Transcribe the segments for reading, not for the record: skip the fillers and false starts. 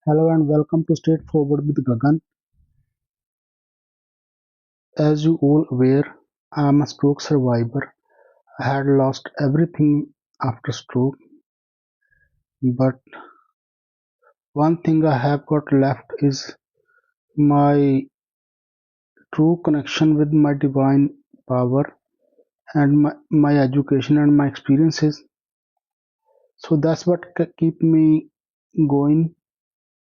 Hello and welcome to Straightforward with Gagan. As you all aware, I am a stroke survivor. I had lost everything after stroke, but one thing I have got left is my true connection with my divine power and my education and my experiences. So that's what keep me going,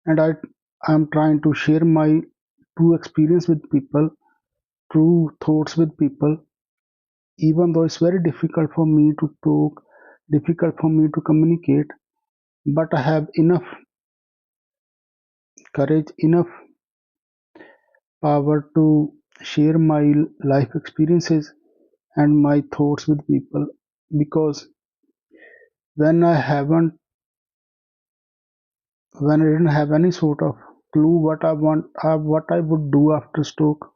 and I'm trying to share my true experience with people, true thoughts with people. Even though it's very difficult for me to talk, difficult for me to communicate, but I have enough courage, enough power to share my life experiences and my thoughts with people, because when I haven't when I didn't have any sort of clue what what I would do after stroke,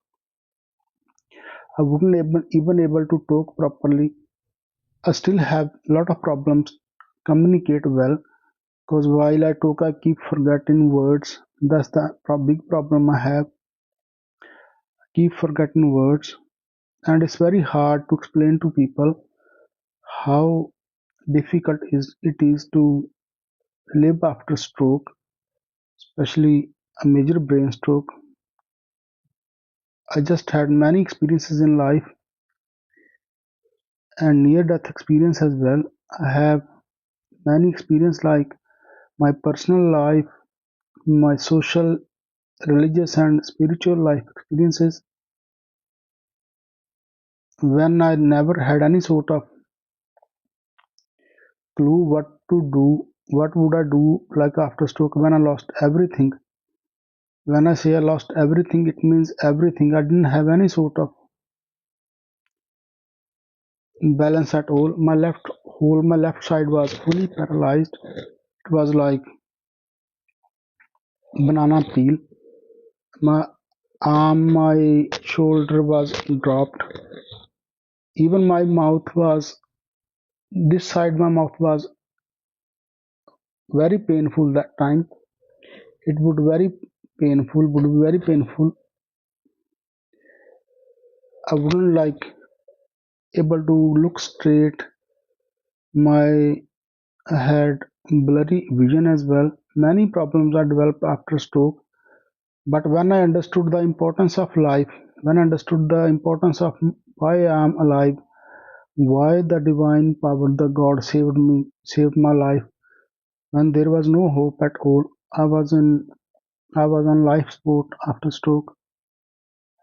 I wouldn't even able to talk properly. I still have a lot of problems communicate well. Because while I talk, I keep forgetting words. That's the big problem I have. Keep forgetting words, and it's very hard to explain to people how difficult is it is to live after stroke, especially a major brain stroke. I just had many experiences in life and near-death experience as well. I have many experience like my personal life, my social, religious, and spiritual life experiences when I never had any sort of clue what to do, what would I do like after stroke when I lost everything. When I say I lost everything, it means everything. I didn't have any sort of balance at all. My left side was fully paralyzed. It was like banana peel. My arm, my shoulder was dropped. Even my mouth was, this side my mouth was very painful that time. It would be very painful. I wouldn't like able to look straight. My had blurry vision as well. Many problems are developed after stroke. But when I understood the importance of life, when I understood the importance of why I am alive, why the divine power, the God saved me, saved my life, when there was no hope at all, I was on life support after stroke,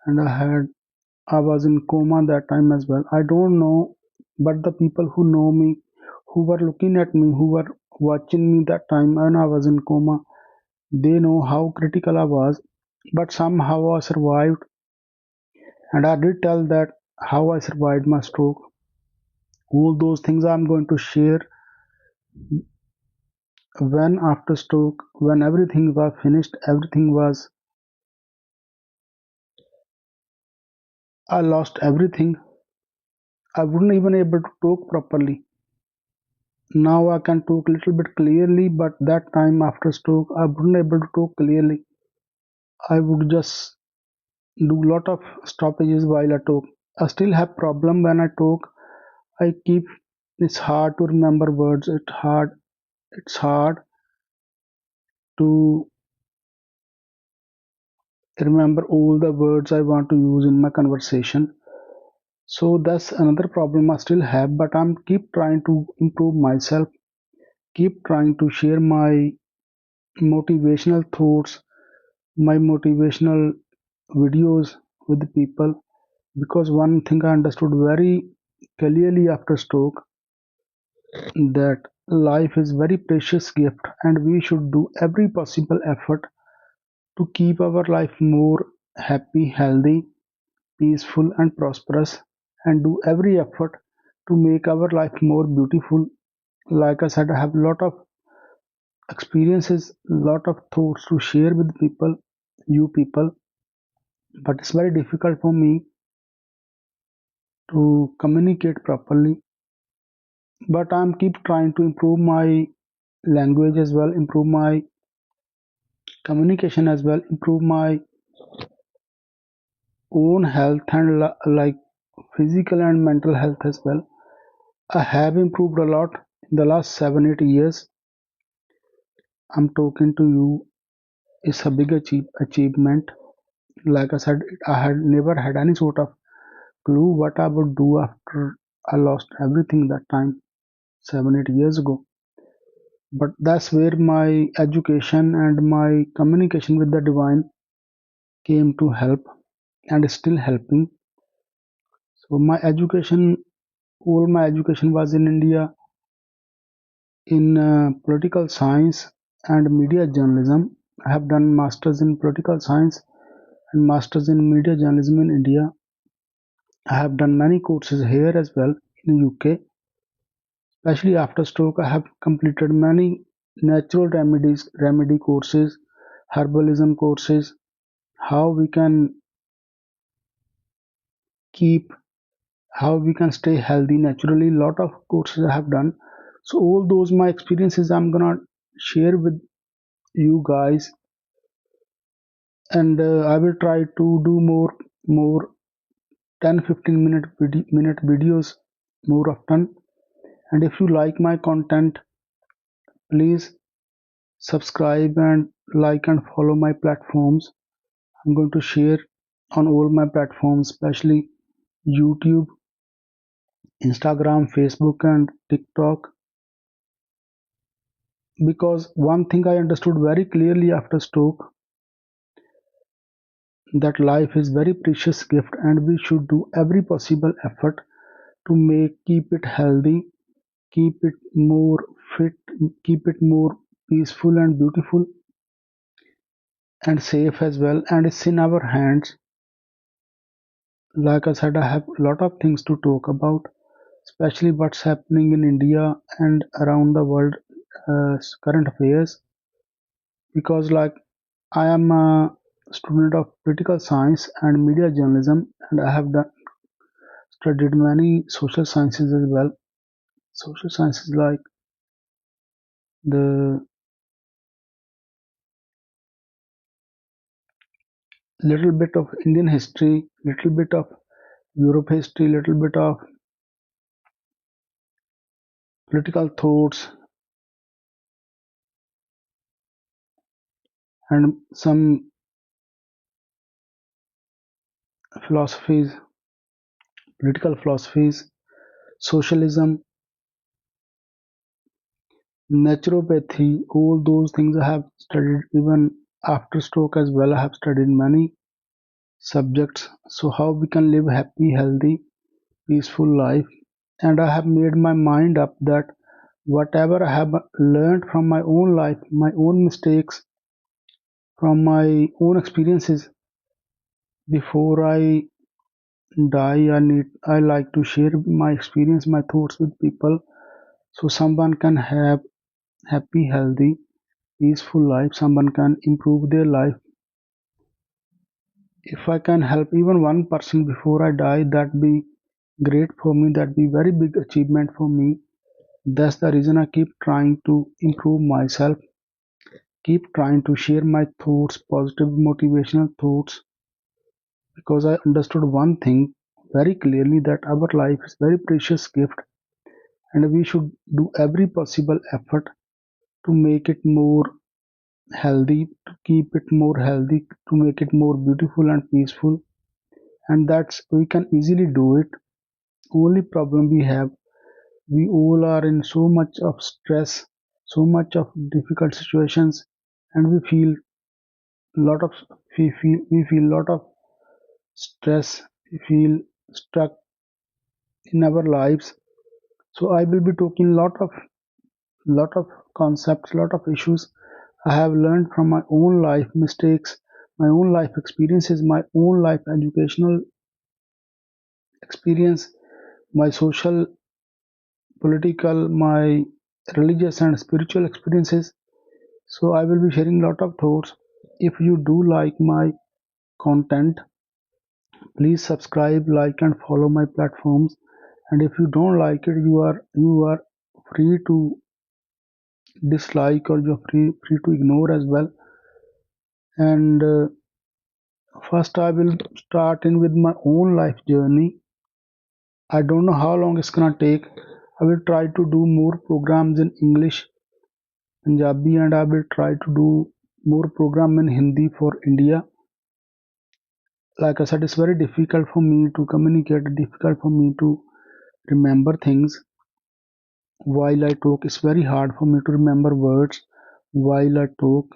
and I was in coma that time as well. I don't know, but the people who know me, who were looking at me, who were watching me that time when I was in coma, they know how critical I was. But somehow I survived, and I did tell that how I survived my stroke. All those things I'm going to share when after stroke, when everything was finished, everything was, I lost everything. I wouldn't even able to talk properly. Now I can talk a little bit clearly, but that time after stroke, I wasn't able to talk clearly. I would just do lot of stoppages while I talk. I still have problem when I talk. I keep it's hard to remember words. It's hard to remember all the words I want to use in my conversation. So that's another problem I still have, but I'm keep trying to improve myself, keep trying to share my motivational thoughts, my motivational videos with the people, because one thing I understood very clearly after stroke, that life is very precious gift and we should do every possible effort to keep our life more happy, healthy, peaceful and prosperous, and do every effort to make our life more beautiful. Like I said, I have a lot of experiences, lot of thoughts to share with people, you people, but it's very difficult for me to communicate properly. But I'm keep trying to improve my language as well, improve my communication as well, improve my own health and like physical and mental health as well. I have improved a lot in the last 7 8 years. I'm talking to you. It's a big achievement. Like I said, I had never had any sort of clue what I would do after I lost everything that time 7 8 years ago. But that's where my education and my communication with the divine came to help and is still helping. So my education, all my education was in India in political science and media journalism. I have done masters in political science and masters in media journalism in India. I have done many courses here as well in UK. Especially after stroke, I have completed many natural remedy courses, herbalism courses, how we can keep, how we can stay healthy naturally. Lot of courses I have done. So all those my experiences I'm gonna share with you guys, and I will try to do more 10 15 minute videos more often. And if you like my content, please subscribe and like and follow my platforms. I'm going to share on all my platforms, especially YouTube, Instagram, Facebook, and TikTok. Because one thing I understood very clearly after stroke, that life is very precious gift and we should do every possible effort to make keep it healthy, keep it more fit, keep it more peaceful and beautiful and safe as well. And it's in our hands. Like I said, I have a lot of things to talk about, especially what's happening in India and around the world, current affairs. Because like I am a student of political science and media journalism, and I have studied many social sciences as well. Social sciences like the little bit of Indian history, little bit of Europe history, little bit of political thoughts, and some philosophies, political philosophies, socialism, naturopathy, all those things I have studied even after stroke as well. I have studied many subjects. So how we can live happy, healthy, peaceful life. And I have made my mind up that whatever I have learned from my own life, my own mistakes, from my own experiences, before I die, I like to share my experience, my thoughts with people, so someone can have happy, healthy, peaceful life. Someone can improve their life. If I can help even one person before I die, that be great for me. That be very big achievement for me. That's the reason I keep trying to improve myself, keep trying to share my thoughts, positive motivational thoughts, because I understood one thing very clearly, that our life is very precious gift and we should do every possible effort to make it more healthy, to keep it more healthy, to make it more beautiful and peaceful. And that's we can easily do it. Only problem we have, we all are in so much of stress, so much of difficult situations, and lot of we feel lot of stress, we feel stuck in our lives. So I will be talking lot of concepts, lot of issues I have learned from my own life mistakes, my own life experiences, my own life educational experience, my social, political, my religious and spiritual experiences. So I will be sharing lot of thoughts. If you do like my content, please subscribe, like and follow my platforms. And if you don't like it, you are free to dislike, or you're free to ignore as well. And first, I will start in with my own life journey. I don't know how long it's gonna take. I will try to do more programs in English, Punjabi, and I will try to do more program in Hindi for India. Like I said, it's very difficult for me to communicate, difficult for me to remember things while I talk. It's very hard for me to remember words while I talk,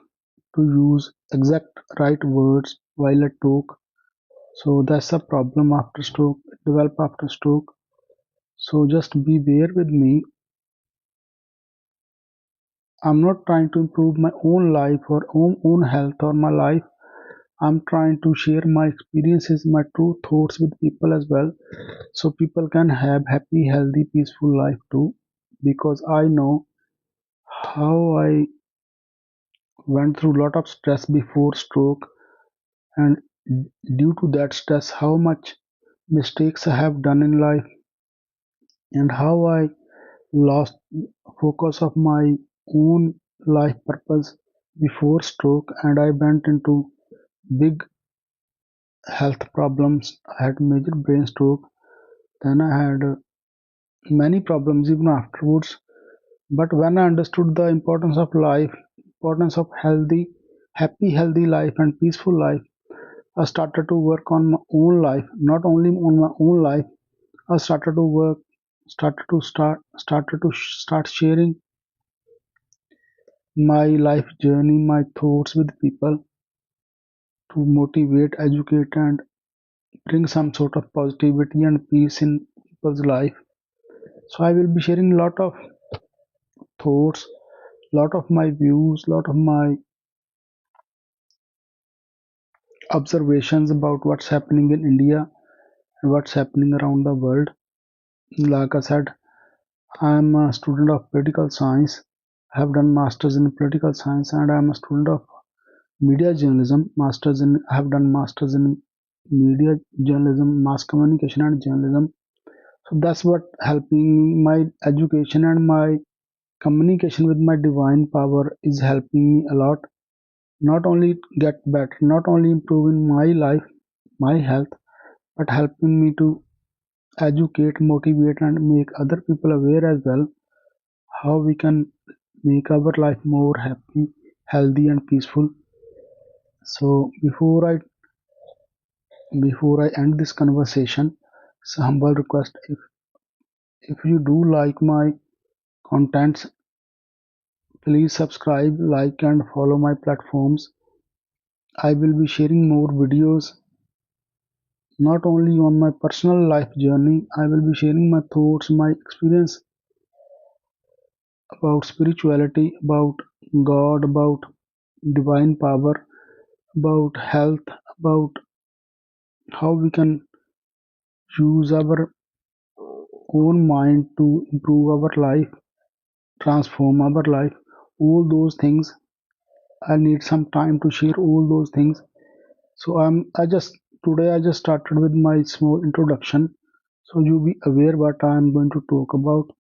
to use exact right words while I talk. So that's a problem after stroke, develop after stroke. So just be bear with me. I'm not trying to improve my own life or own health or my life. I'm trying to share my experiences, my true thoughts with people as well, so people can have happy, healthy, peaceful life too. Because I know how I went through a lot of stress before stroke, and due to that stress, how much mistakes I have done in life, and how I lost focus of my own life purpose before stroke, and I went into big health problems. I had major brain stroke, then I had many problems even afterwards. But when I understood the importance of life, importance of healthy, happy, healthy life and peaceful life, I started to work on my own life, not only on my own life. I started to work, started to start sharing my life journey, my thoughts with people to motivate, educate, and bring some sort of positivity and peace in people's life. So I will be sharing a lot of thoughts, lot of my views, lot of my observations about what's happening in India and what's happening around the world. Like I said, I'm a student of political science. I have done masters in political science, and I'm a student of media journalism. I have done masters in media journalism, mass communication, and journalism. So that's what helping my education and my communication with my divine power is helping me a lot. Not only get better, not only improving my life, my health, but helping me to educate, motivate, and make other people aware as well how we can make our life more happy, healthy, and peaceful. So before I end this conversation, it's a humble request. If you do like my contents, please subscribe, like, and follow my platforms. I will be sharing more videos not only on my personal life journey. I will be sharing my thoughts, my experience about spirituality, about God, about divine power, about health, about how we can use our own mind to improve our life, transform our life. All those things, I need some time to share all those things. So I just today I just started with my small introduction, so you be aware what I am going to talk about.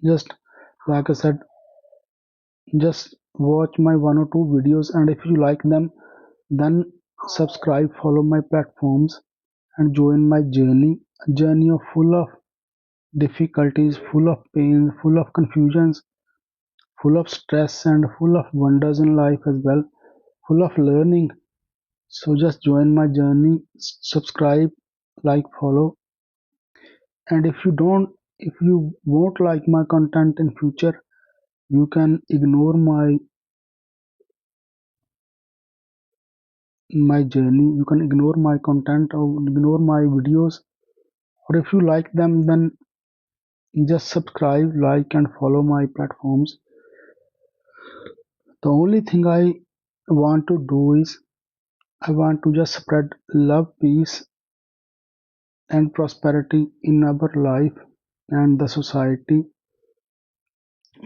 Just like I said, just watch my one or two videos, and if you like them, then subscribe, follow my platforms, and join my journey. A journey of full of difficulties, full of pain, full of confusions, full of stress, and full of wonders in life as well, full of learning. So just join my journey, subscribe, like, follow. And if you won't like my content in future, you can ignore my journey. You can ignore my content or ignore my videos. Or if you like them, then just subscribe, like, and follow my platforms. The only thing I want to do is I want to just spread love, peace, and prosperity in our life and the society,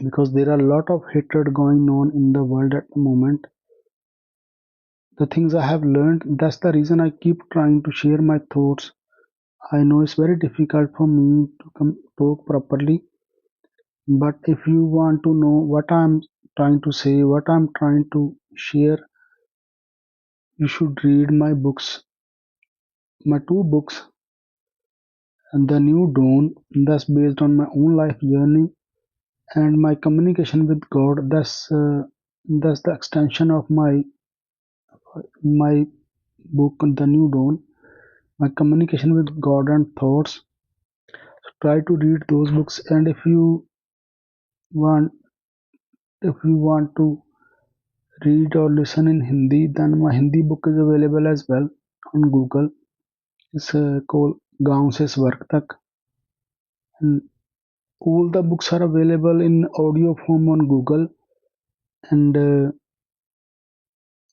because there are a lot of hatred going on in the world at the moment. The things I have learned, that's the reason I keep trying to share my thoughts. I know it's very difficult for me to talk properly, but if you want to know what I'm trying to say, what I'm trying to share, you should read my books, my two books, and The New Dawn, that's based on my own life journey, and my communication with God. That's the extension of my book, The New Dawn. My communication with God and thoughts. Try to read those books, and want, if you want to read or listen in Hindi, then my Hindi book is available as well on Google. It's called गांव से स्वर्ग तक, and all the books are available in audio form on Google, and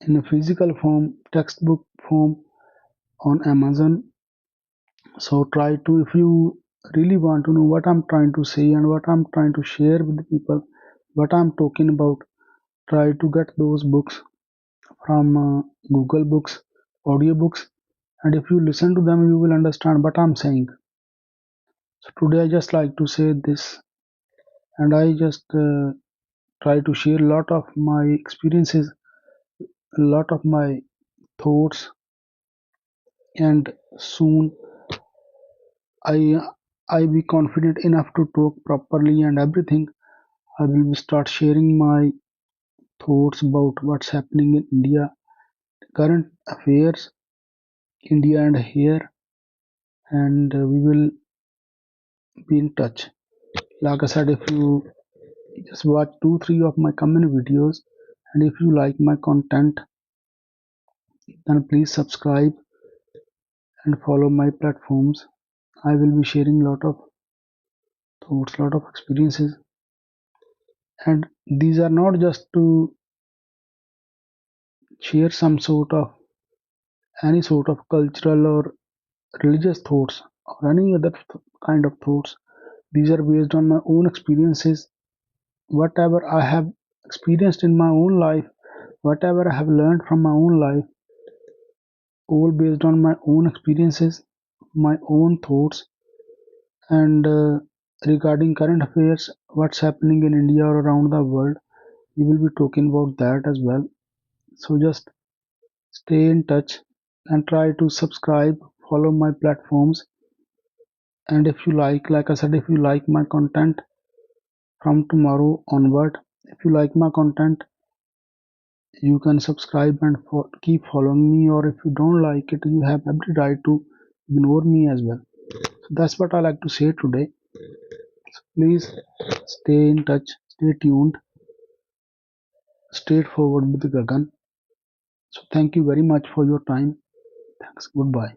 in a physical form, textbook form on Amazon. So try to, if you really want to know what I'm trying to say and what I'm trying to share with the people, what I'm talking about, try to get those books from Google Books, audiobooks, and if you listen to them, you will understand what I'm saying. So today I just like to say this, and I just try to share a lot of my experiences, a lot of my thoughts, and soon I I be confident enough to talk properly and everything. I will start sharing my thoughts about what's happening in India, current affairs, India and here, and we will be in touch. Like I said, if you just watch 2 3 of my community videos, and if you like my content, then please subscribe and follow my platforms. I will be sharing lot of thoughts, lot of experiences, and these are not just to share some sort of any sort of cultural or religious thoughts or any other kind of thoughts. These are based on my own experiences, whatever I have experienced in my own life, whatever I have learned from my own life, all based on my own experiences, my own thoughts, and regarding current affairs, what's happening in India or around the world, we will be talking about that as well. So just stay in touch and try to subscribe, follow my platforms, and if you like I said, if you like my content from tomorrow onward, if you like my content, you can subscribe and keep following me, or if you don't like it, you have every right to ignore me as well. So that's what I like to say today. Please stay in touch, stay tuned, straight forward with Gagan. So thank you very much for your time. Thanks. Goodbye.